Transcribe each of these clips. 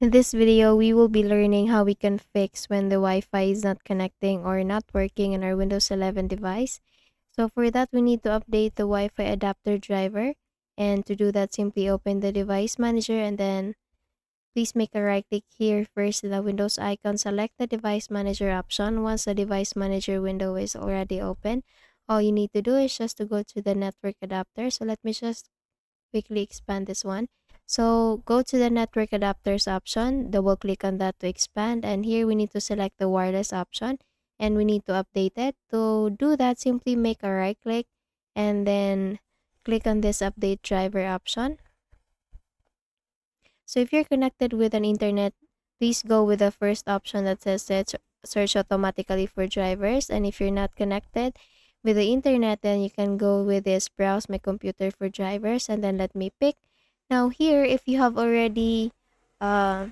In this video, we will be learning how we can fix when the Wi-Fi is not connecting or not working in our Windows 11 device. So for that, we need to update the Wi-Fi adapter driver. And to do that, simply open the device manager and then please make a right click here first in the Windows icon. Select the device manager option. Once the device manager window is already open, all you need to do is just to go to the network adapter. So let me just quickly expand this one. So go to the network adapters option, double click on that to expand, and here we need to select the wireless option and we need to update it. To do that, simply make a right click and then click on this update driver option. So if you're connected with an internet, please go with the first option that says search automatically for drivers, and if you're not connected with the internet, then you can go with this browse my computer for drivers and then let me pick. Now here, if you have already uh,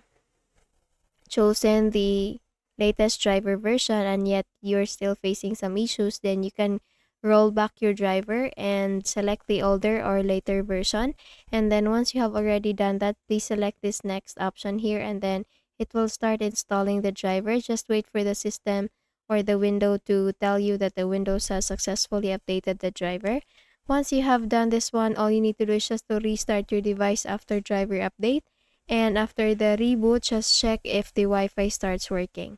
chosen the latest driver version and yet you're still facing some issues, then you can roll back your driver and select the older or later version. And then once you have already done that, please select this next option here and then it will start installing the driver. Just wait for the system or the window to tell you that the Windows has successfully updated the driver. Once you have done this one, all you need to do is just to restart your device after driver update. And after the reboot, just check if the Wi-Fi starts working.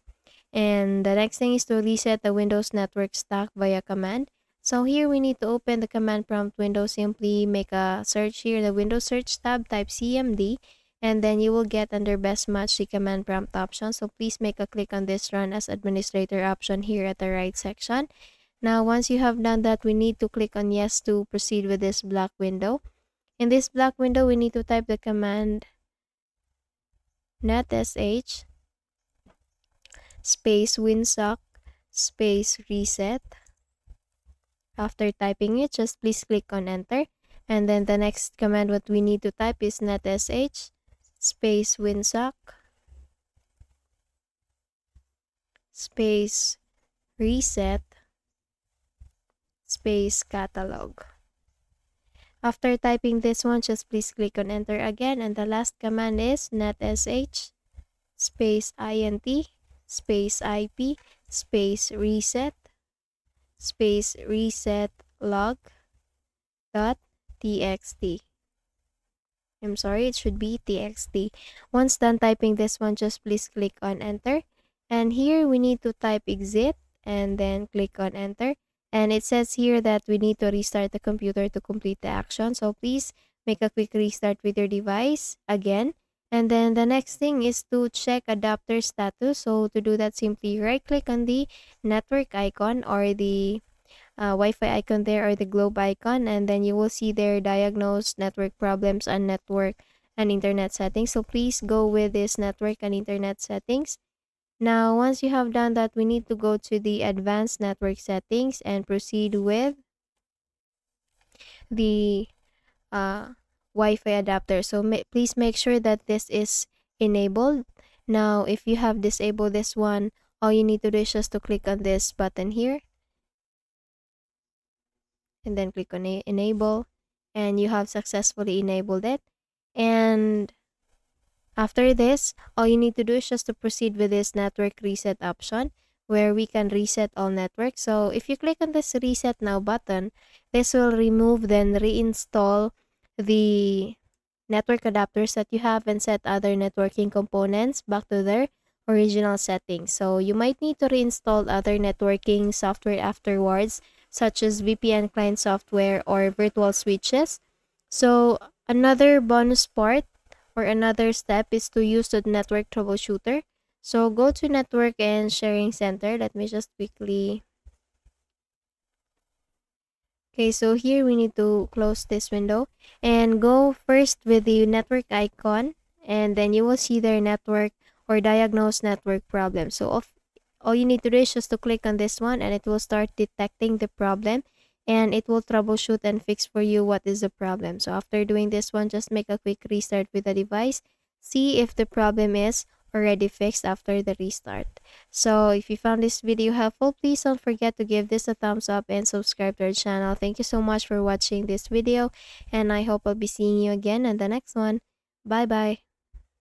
And the next thing is to reset the Windows network stack via command. So here we need to open the command prompt window. Simply make a search here, the Windows search tab, type CMD, and then you will get under best match the command prompt option. So please make a click on this run as administrator option here at the right section. Now once you have done that, we need to click on yes to proceed with this black window. In this black window, we need to type the command netsh space winsock space reset. After typing it, just please click on enter. And then the next command what we need to type is netsh space winsock space reset space catalog. After typing this one, just please click on enter again. And the last command is netsh space int space ip space reset log dot txt. I'm sorry, it should be txt. Once done typing this one, just please click on enter. And here we need to type exit and then click on enter. And it says here that we need to restart the computer to complete the action. So please make a quick restart with your device again. And then the next thing is to check adapter status. So to do that, simply right click on the network icon or the Wi-Fi icon there or the globe icon, and then you will see there diagnose network problems and network and internet settings. So please go with this network and internet settings. Now once you have done that, we need to go to the advanced network settings and proceed with the Wi-Fi adapter. So please make sure that this is enabled. Now if you have disabled this one, all you need to do is just to click on this button here and then click on enable, and you have successfully enabled it. And after this, all you need to do is just to proceed with this network reset option where we can reset all networks. So if you click on this reset now button, this will remove then reinstall the network adapters that you have and set other networking components back to their original settings. So you might need to reinstall other networking software afterwards, such as VPN client software or virtual switches. So another bonus part or another step is to use the network troubleshooter. So go to network and sharing center. Let me just quickly. Okay, so here we need to close this window and go first with the network icon, and then you will see their network or diagnose network problem. So all you need to do is just to click on this one and it will start detecting the problem and it will troubleshoot and fix for you what is the problem. So after doing this one, just make a quick restart with the device. See if the problem is already fixed after the restart. So if you found this video helpful, please don't forget to give this a thumbs up and subscribe to our channel. Thank you so much for watching this video and I hope I'll be seeing you again in the next one. Bye bye.